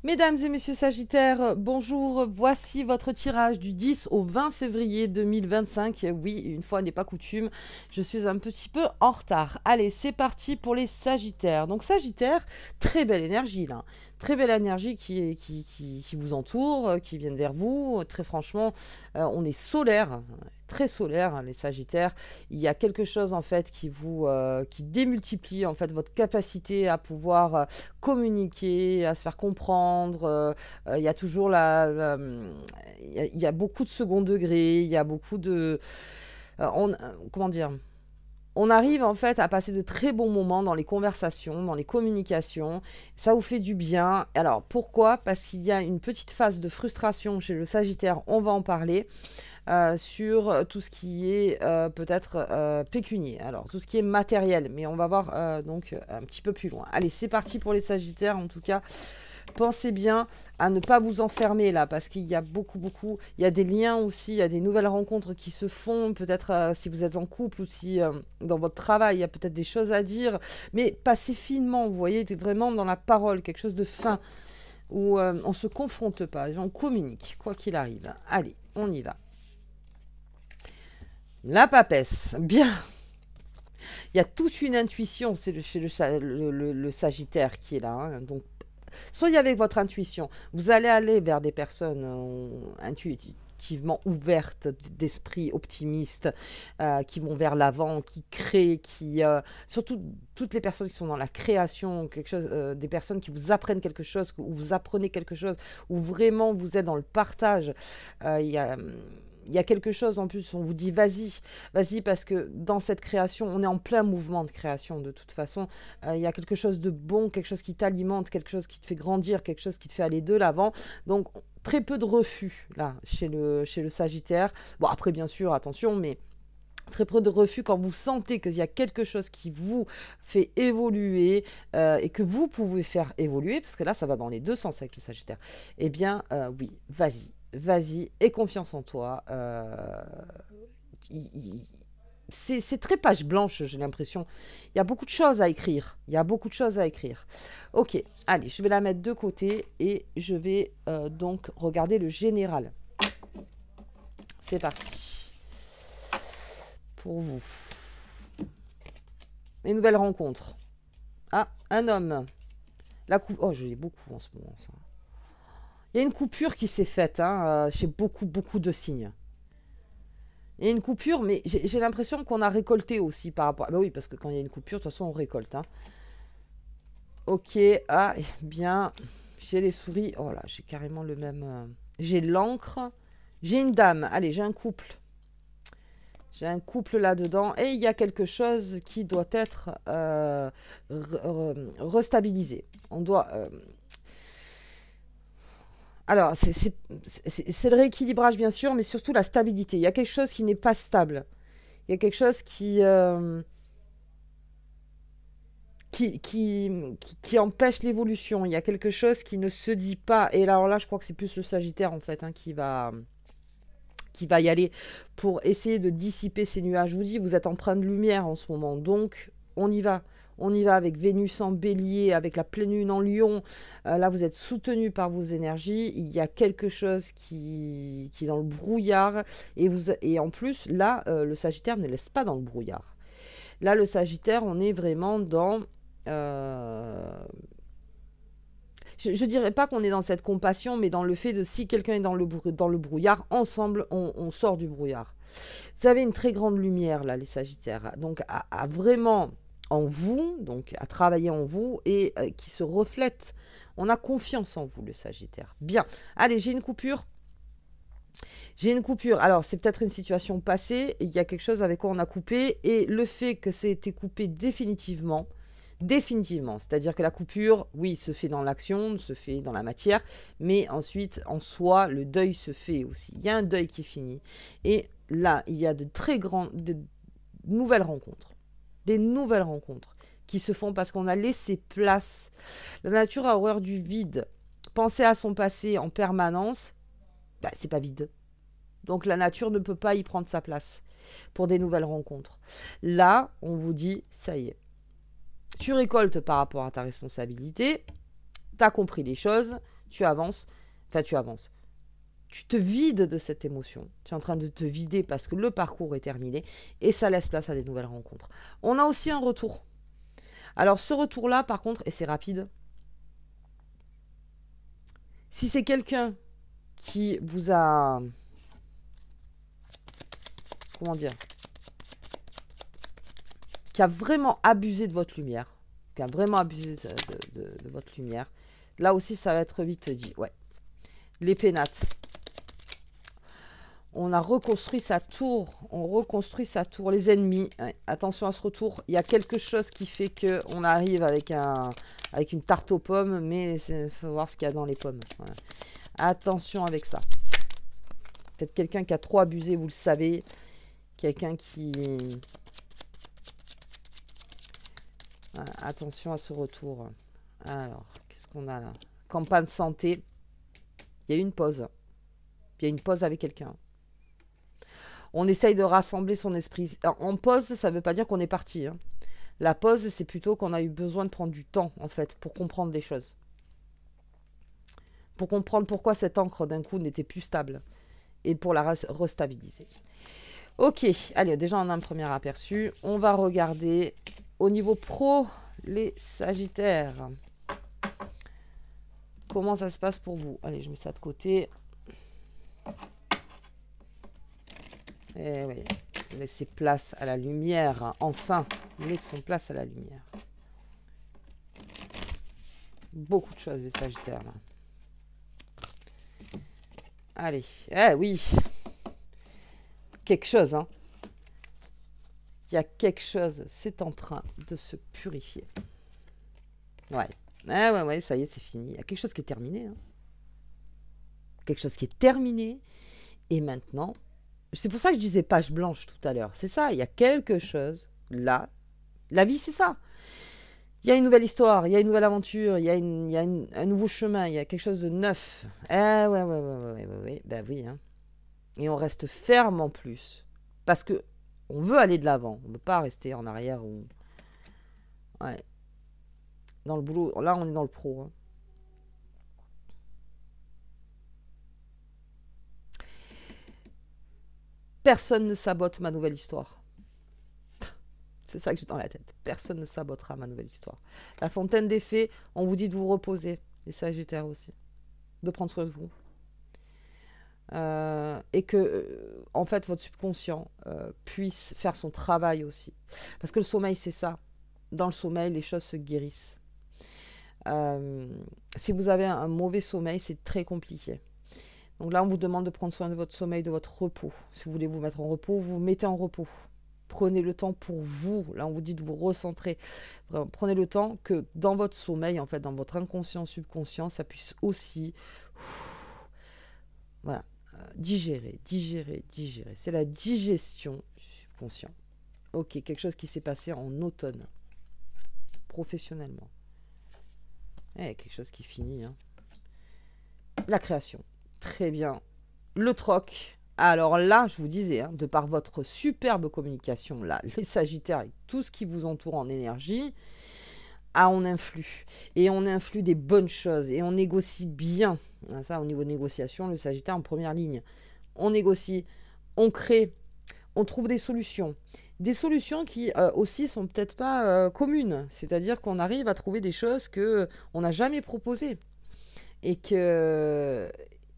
Mesdames et messieurs Sagittaires, bonjour, voici votre tirage du 10 au 20 février 2025. Oui, une fois n'est pas coutume, je suis un petit peu en retard. Allez, c'est parti pour les Sagittaires. Donc Sagittaire, très belle énergie là. Très belle énergie qui vous entoure, qui viennent vers vous. Très franchement, on est solaire, très solaire, hein, les Sagittaires. Il y a quelque chose en fait qui démultiplie en fait votre capacité à pouvoir communiquer, à se faire comprendre. Il y a toujours il y a beaucoup de second degré, il y a beaucoup de... comment dire, on arrive en fait à passer de très bons moments dans les conversations, dans les communications. Ça vous fait du bien. Alors pourquoi? Parce qu'il y a une petite phase de frustration chez le Sagittaire, on va en parler, sur tout ce qui est peut-être pécunier. Alors tout ce qui est matériel, mais on va voir donc un petit peu plus loin. Allez, c'est parti pour les Sagittaires en tout cas. Pensez bien à ne pas vous enfermer là, parce qu'il y a il y a des liens aussi, il y a des nouvelles rencontres qui se font, peut-être si vous êtes en couple ou si dans votre travail, il y a peut-être des choses à dire, mais passez finement, vous voyez, vraiment dans la parole, quelque chose de fin, où on ne se confronte pas, on communique, quoi qu'il arrive. Allez, on y va. La papesse, bien. Il y a toute une intuition, c'est chez le Sagittaire qui est là, hein, donc soyez avec votre intuition. Vous allez aller vers des personnes intuitivement ouvertes d'esprit, optimistes, qui vont vers l'avant, qui créent, surtout toutes les personnes qui sont dans la création, quelque chose, des personnes qui vous apprennent quelque chose, où vous apprenez quelque chose, où vraiment vous êtes dans le partage. Il y a quelque chose en plus, on vous dit vas-y, vas-y, parce que dans cette création, on est en plein mouvement de création de toute façon. Il y a quelque chose de bon, quelque chose qui t'alimente, quelque chose qui te fait grandir, quelque chose qui te fait aller de l'avant. Donc très peu de refus là chez le Sagittaire. Bon après bien sûr, attention, mais très peu de refus quand vous sentez qu'il y a quelque chose qui vous fait évoluer et que vous pouvez faire évoluer, parce que là ça va dans les deux sens avec le Sagittaire. Eh bien oui, vas-y. Vas-y, aie confiance en toi. C'est très page blanche, j'ai l'impression. Il y a beaucoup de choses à écrire. Il y a beaucoup de choses à écrire. Ok, allez, je vais la mettre de côté et je vais donc regarder le général. C'est parti. Pour vous. Les nouvelles rencontres. Ah, un homme. Oh, je l'ai beaucoup en ce moment, ça. Il y a une coupure qui s'est faite hein, chez beaucoup de signes. Il y a une coupure, mais j'ai l'impression qu'on a récolté aussi par rapport... Ah bah oui, parce que quand il y a une coupure, de toute façon, on récolte. Hein. Ok, ah, bien. J'ai les souris. Oh là, j'ai carrément le même... J'ai l'encre. J'ai une dame. Allez, j'ai un couple. J'ai un couple là-dedans. Et il y a quelque chose qui doit être restabilisé. On doit... Alors, c'est le rééquilibrage, bien sûr, mais surtout la stabilité. Il y a quelque chose qui n'est pas stable. Il y a quelque chose qui empêche l'évolution. Il y a quelque chose qui ne se dit pas. Et alors là, je crois que c'est plus le Sagittaire, en fait, hein, qui va y aller pour essayer de dissiper ces nuages. Je vous dis, vous êtes empreint de lumière en ce moment. Donc, on y va. On y va avec Vénus en bélier, avec la pleine lune en lion. Là, vous êtes soutenu par vos énergies. Il y a quelque chose qui est dans le brouillard. Et en plus, là, le Sagittaire ne laisse pas dans le brouillard. Là, le Sagittaire, on est vraiment dans... je ne dirais pas qu'on est dans cette compassion, mais dans le fait de si quelqu'un est dans le brouillard, ensemble, on sort du brouillard. Vous avez une très grande lumière, là, les Sagittaires. Donc, à vraiment... en vous, donc à travailler en vous et qui se reflète. On a confiance en vous, le Sagittaire. Bien. Allez, j'ai une coupure. J'ai une coupure. Alors, c'est peut-être une situation passée. Il y a quelque chose avec quoi on a coupé. Et le fait que c'est été coupé définitivement, c'est-à-dire que la coupure, oui, se fait dans l'action, se fait dans la matière, mais ensuite, en soi, le deuil se fait aussi. Il y a un deuil qui est fini. Et là, il y a de nouvelles rencontres. Des nouvelles rencontres qui se font parce qu'on a laissé place. La nature a horreur du vide. Penser à son passé en permanence, bah, c'est pas vide. Donc la nature ne peut pas y prendre sa place pour des nouvelles rencontres. Là, on vous dit, ça y est. Tu récoltes par rapport à ta responsabilité, tu as compris les choses, tu avances, enfin tu avances. Tu te vides de cette émotion. Tu es en train de te vider parce que le parcours est terminé et ça laisse place à des nouvelles rencontres. On a aussi un retour. Alors ce retour-là, par contre, et c'est rapide, si c'est quelqu'un qui vous a... Comment dire? Qui a vraiment abusé de votre lumière, qui a vraiment abusé de votre lumière, là aussi ça va être vite dit. Ouais. Les pénates. On a reconstruit sa tour. On reconstruit sa tour. Les ennemis. Ouais, attention à ce retour. Il y a quelque chose qui fait qu'on arrive avec une tarte aux pommes. Mais il faut voir ce qu'il y a dans les pommes. Voilà. Attention avec ça. Peut-être quelqu'un qui a trop abusé, vous le savez. Quelqu'un qui... Voilà, attention à ce retour. Alors, qu'est-ce qu'on a là? Campagne santé. Il y a une pause. Il y a une pause avec quelqu'un. On essaye de rassembler son esprit. En pause, ça ne veut pas dire qu'on est parti. Hein. La pause, c'est plutôt qu'on a eu besoin de prendre du temps, en fait, pour comprendre les choses. Pour comprendre pourquoi cette encre, d'un coup, n'était plus stable. Et pour la restabiliser. Ok, allez, déjà, on a un premier aperçu. On va regarder au niveau pro, les Sagittaires. Comment ça se passe pour vous? Allez, je mets ça de côté. Et oui, laissez place à la lumière. Enfin, laissons place à la lumière. Beaucoup de choses, les Sagittaires, là. Allez, oui. Quelque chose, hein. Il y a quelque chose, c'est en train de se purifier. Ouais. Ouais, ça y est, c'est fini. Il y a quelque chose qui est terminé. Hein. Quelque chose qui est terminé. Et maintenant... C'est pour ça que je disais page blanche tout à l'heure. C'est ça, il y a quelque chose là. La vie, c'est ça. Il y a une nouvelle histoire, il y a une nouvelle aventure, il y a un nouveau chemin, il y a quelque chose de neuf. Ouais. Ben oui. Hein. Et on reste ferme en plus. Parce que on veut aller de l'avant. On ne veut pas rester en arrière. Ou... Ouais. Dans le boulot, là, on est dans le pro. Hein. Personne ne sabote ma nouvelle histoire. C'est ça que j'ai dans la tête. Personne ne sabotera ma nouvelle histoire. La fontaine des fées, on vous dit de vous reposer. Les Sagittaires aussi. De prendre soin de vous. Et que, en fait, votre subconscient puisse faire son travail aussi. Parce que le sommeil, c'est ça. Dans le sommeil, les choses se guérissent. Si vous avez un mauvais sommeil, c'est très compliqué. Donc là, on vous demande de prendre soin de votre sommeil, de votre repos. Si vous voulez vous mettre en repos, vous vous mettez en repos. Prenez le temps pour vous. Là, on vous dit de vous recentrer. Vraiment, prenez le temps que dans votre sommeil, en fait, dans votre inconscient, subconscient, ça puisse aussi voilà, digérer. C'est la digestion du subconscient. Ok, quelque chose qui s'est passé en automne, professionnellement. Quelque chose qui finit. Hein. La création. Très bien. Le troc. Alors là, je vous disais, hein, de par votre superbe communication, là, les Sagittaires et tout ce qui vous entoure en énergie, on influe. Et on influe des bonnes choses. Et on négocie bien. Ça, au niveau négociation, le Sagittaire en première ligne. On négocie, on crée, on trouve des solutions. Des solutions qui aussi sont peut-être pas communes. C'est-à-dire qu'on arrive à trouver des choses qu'on n'a jamais proposées.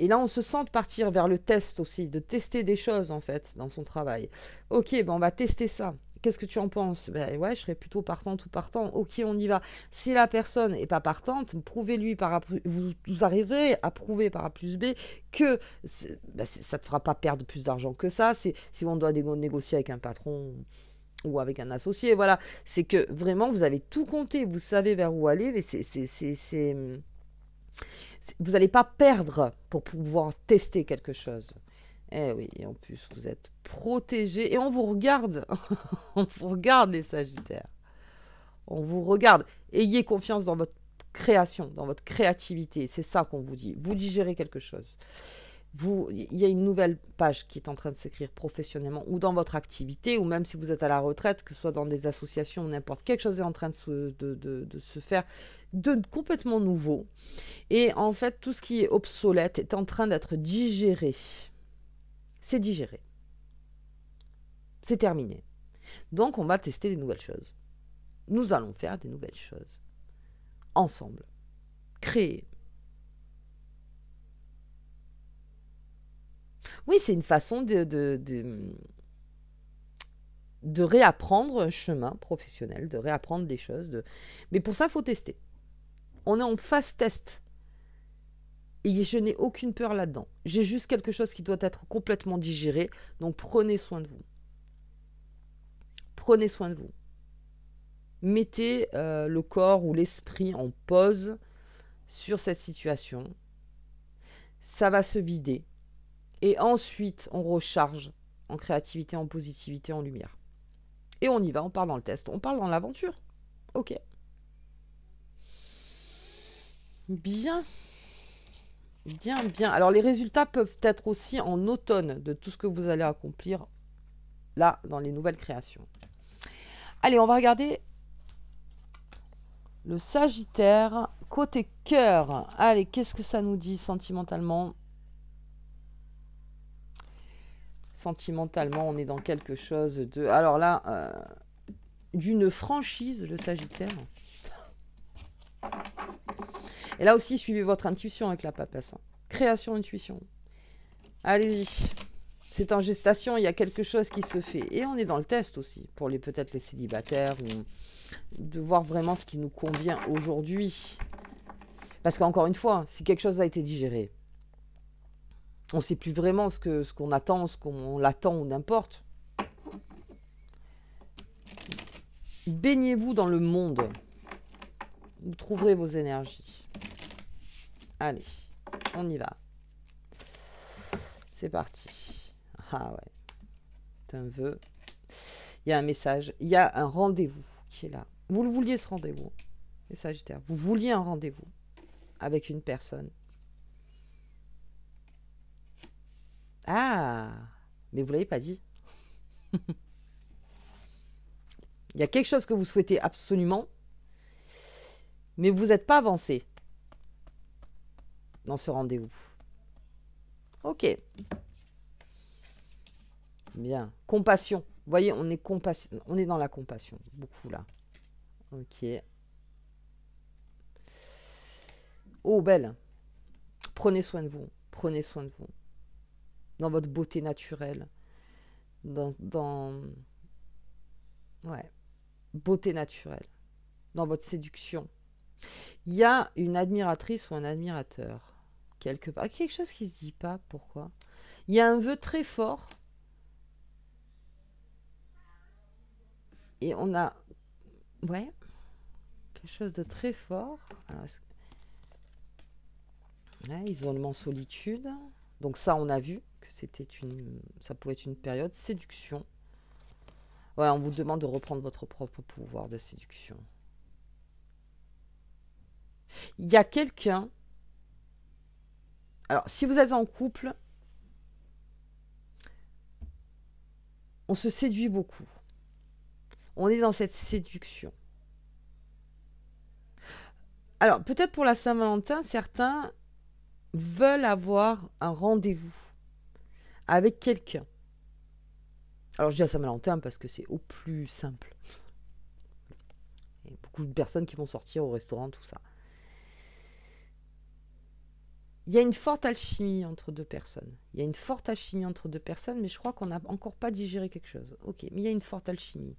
Et là, on se sent partir vers le test aussi, de tester des choses, en fait, dans son travail. Ok, ben on va tester ça. Qu'est-ce que tu en penses? Ben ouais, je serais plutôt partante ou partant. Ok, on y va. Si la personne n'est pas partante, prouvez-lui vous arriverez à prouver par A plus B que ça ne te fera pas perdre plus d'argent que ça. Si on doit négocier avec un patron ou avec un associé, voilà. C'est que vraiment, vous avez tout compté, vous savez vers où aller, mais vous n'allez pas perdre pour pouvoir tester quelque chose. Eh oui, et en plus, vous êtes protégés. Et on vous regarde. On vous regarde, les Sagittaires. On vous regarde. Ayez confiance dans votre création, dans votre créativité. C'est ça qu'on vous dit. Vous digérez quelque chose. il y a une nouvelle page qui est en train de s'écrire professionnellement ou dans votre activité, ou même si vous êtes à la retraite, que ce soit dans des associations ou n'importe, quelque chose est en train de se faire de complètement nouveau. Et en fait, tout ce qui est obsolète est en train d'être digéré. C'est digéré. C'est terminé. Donc, on va tester des nouvelles choses. Nous allons faire des nouvelles choses. Ensemble. Créer. Oui, c'est une façon de réapprendre un chemin professionnel, de réapprendre des choses. Mais pour ça, il faut tester. On est en phase test. Et je n'ai aucune peur là-dedans. J'ai juste quelque chose qui doit être complètement digéré. Donc, prenez soin de vous. Prenez soin de vous. Mettez le corps ou l'esprit en pause sur cette situation. Ça va se vider. Et ensuite, on recharge en créativité, en positivité, en lumière. Et on y va, on part dans le test, on part dans l'aventure. Ok. Bien. Bien, bien. Alors, les résultats peuvent être aussi en automne de tout ce que vous allez accomplir là, dans les nouvelles créations. Allez, on va regarder le Sagittaire. Côté cœur. Allez, qu'est-ce que ça nous dit sentimentalement ? Sentimentalement, on est dans quelque chose de... Alors là, d'une franchise, le Sagittaire. Et là aussi, suivez votre intuition avec la papesse. Création, intuition. Allez-y. C'est en gestation, il y a quelque chose qui se fait. Et on est dans le test aussi, pour peut-être les célibataires, ou de voir vraiment ce qui nous convient aujourd'hui. Parce qu'encore une fois, si quelque chose a été digéré, on ne sait plus vraiment ce qu'on attend, ce qu'on l'attend ou n'importe. Baignez-vous dans le monde. Vous trouverez vos énergies. Allez, on y va. C'est parti. Ah ouais. C'est un vœu. Il y a un message. Il y a un rendez-vous qui est là. Vous le vouliez ce rendez-vous. Les Sagittaires. Vous vouliez un rendez-vous avec une personne. Ah, mais vous ne l'avez pas dit. Il y a quelque chose que vous souhaitez absolument, mais vous n'êtes pas avancé dans ce rendez-vous. Ok. Bien. Compassion. Vous voyez, on est dans la compassion. Beaucoup là. Ok. Oh, belle. Prenez soin de vous. Prenez soin de vous. Dans votre beauté naturelle. Ouais. Beauté naturelle. Dans votre séduction. Il y a une admiratrice ou un admirateur. Quelque part. Quelque chose qui ne se dit pas. Pourquoi ? Il y a un vœu très fort. Et on a... Ouais. Quelque chose de très fort. Alors, ouais, isolement, solitude. Donc ça, on a vu que ça pouvait être une période. Séduction. Ouais, on vous demande de reprendre votre propre pouvoir de séduction. Il y a quelqu'un... Alors, si vous êtes en couple, on se séduit beaucoup. On est dans cette séduction. Alors, peut-être pour la Saint-Valentin, certains veulent avoir un rendez-vous avec quelqu'un. Alors, je dis à Saint-Valentin parce que c'est au plus simple. Il y a beaucoup de personnes qui vont sortir au restaurant, tout ça. Il y a une forte alchimie entre deux personnes. Il y a une forte alchimie entre deux personnes, mais je crois qu'on n'a encore pas digéré quelque chose. Ok, mais il y a une forte alchimie.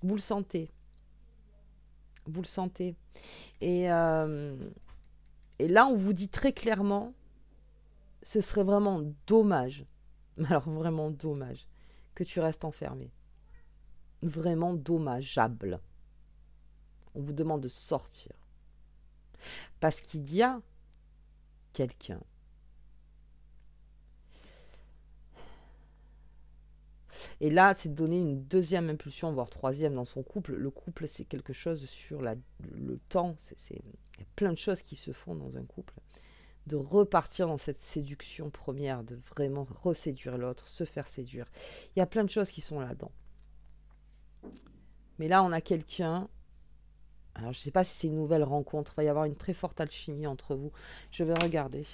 Vous le sentez. Vous le sentez. Et là, on vous dit très clairement, ce serait vraiment dommage, alors vraiment dommage, que tu restes enfermé. Vraiment dommageable. On vous demande de sortir. Parce qu'il y a quelqu'un. Et là, c'est de donner une deuxième impulsion, voire troisième dans son couple. Le couple, c'est quelque chose sur le temps. Il y a plein de choses qui se font dans un couple. de repartir dans cette séduction première, de vraiment reséduire l'autre, se faire séduire. Il y a plein de choses qui sont là-dedans. Mais là, on a quelqu'un... Alors, je ne sais pas si c'est une nouvelle rencontre. Il va y avoir une très forte alchimie entre vous. Je vais regarder.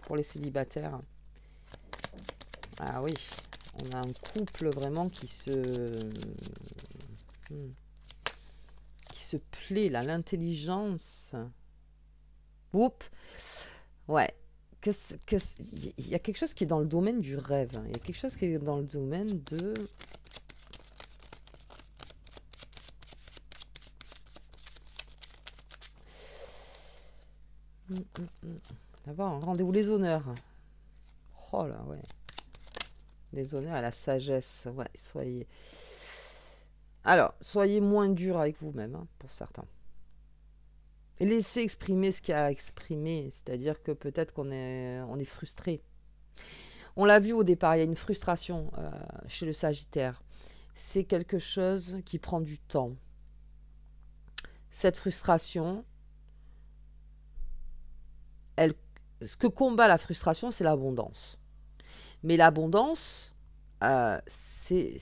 Pour les célibataires. Ah oui. On a un couple vraiment qui se plaît, là. L'intelligence. Oups. Ouais. Il y a quelque chose qui est dans le domaine du rêve. Il y a quelque chose qui est dans le domaine de... D'abord, un rendez-vous, les honneurs. Oh là, ouais. Les honneurs et la sagesse. Ouais, soyez... Alors, soyez moins dur avec vous-même, hein, pour certains. Et laissez exprimer ce qu'il y a à exprimer. C'est-à-dire que peut-être on est frustré. On l'a vu au départ, il y a une frustration chez le Sagittaire. C'est quelque chose qui prend du temps. Cette frustration, ce que combat la frustration, c'est l'abondance. Mais l'abondance, c'est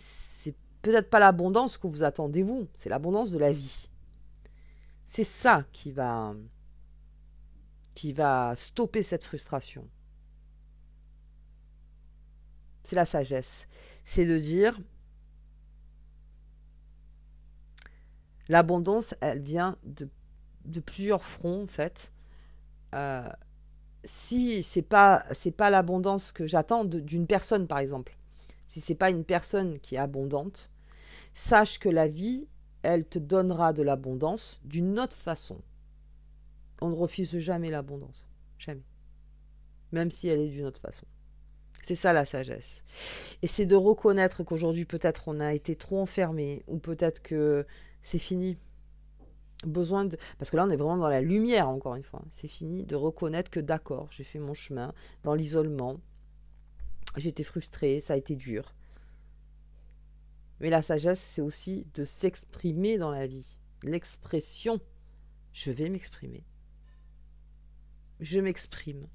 peut-être pas l'abondance que vous attendez vous, c'est l'abondance de la vie. C'est ça qui va stopper cette frustration. C'est la sagesse. C'est de dire, l'abondance, elle vient de plusieurs fronts, en fait. Si c'est pas l'abondance que j'attends d'une personne, par exemple, si c'est pas une personne qui est abondante, sache que la vie, elle te donnera de l'abondance d'une autre façon. On ne refuse jamais l'abondance, jamais, même si elle est d'une autre façon. C'est ça la sagesse. Et c'est de reconnaître qu'aujourd'hui peut-être on a été trop enfermé, ou peut-être que c'est fini. Parce que là on est vraiment dans la lumière, encore une fois. C'est fini de reconnaître que d'accord, j'ai fait mon chemin dans l'isolement, j'étais frustrée, ça a été dur. Mais la sagesse, c'est aussi de s'exprimer dans la vie. L'expression, je vais m'exprimer. Je m'exprime.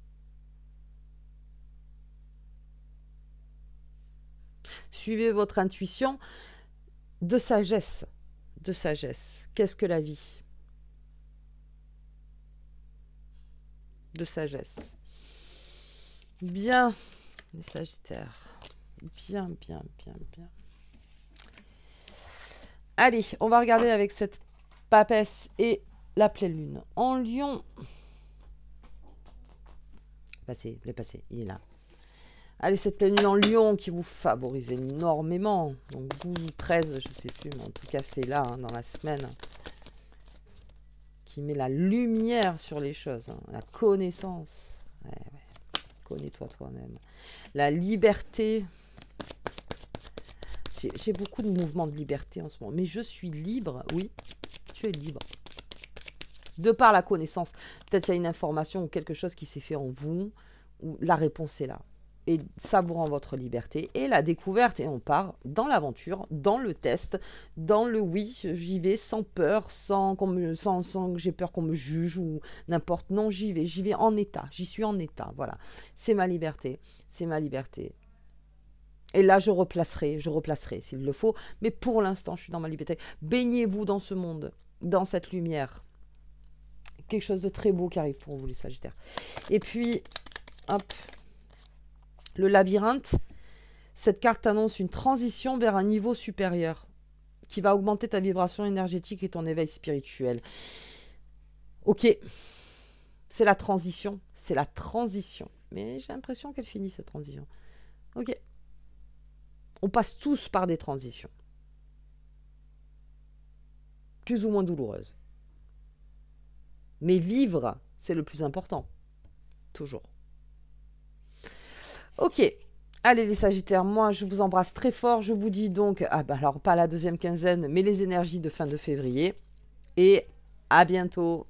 Suivez votre intuition de sagesse. De sagesse. Qu'est-ce que la vie? De sagesse. Bien, les Sagittaires. Bien, bien, bien, bien. Allez, on va regarder avec cette papesse et la pleine lune. En Lion. Passé, il est là. Allez, cette pleine lune en Lion qui vous favorise énormément. Donc 12 ou 13, je ne sais plus, mais en tout cas c'est là, hein, dans la semaine. Qui met la lumière sur les choses. Hein, la connaissance. Ouais. Connais-toi toi-même. La liberté. J'ai beaucoup de mouvements de liberté en ce moment. Mais je suis libre. Oui, tu es libre. De par la connaissance. Peut-être qu'il y a une information ou quelque chose qui s'est fait en vous. Où la réponse est là. Et ça vous rend votre liberté. Et la découverte. Et on part dans l'aventure, dans le test, dans le oui, j'y vais sans peur, sans que j'ai peur qu'on me juge ou n'importe. Non, j'y vais en état. J'y suis en état. Voilà. C'est ma liberté. C'est ma liberté. Et là, je replacerai s'il le faut. Mais pour l'instant, je suis dans ma liberté. Baignez-vous dans ce monde, dans cette lumière. Quelque chose de très beau qui arrive pour vous, les Sagittaires. Et puis, hop, le labyrinthe. Cette carte annonce une transition vers un niveau supérieur qui va augmenter ta vibration énergétique et ton éveil spirituel. Ok, c'est la transition. C'est la transition. Mais j'ai l'impression qu'elle finit, cette transition. Ok. On passe tous par des transitions. Plus ou moins douloureuses. Mais vivre, c'est le plus important. Toujours. Ok. Allez les Sagittaires, moi je vous embrasse très fort. Je vous dis donc, alors pas la deuxième quinzaine, mais les énergies de fin de février. Et à bientôt.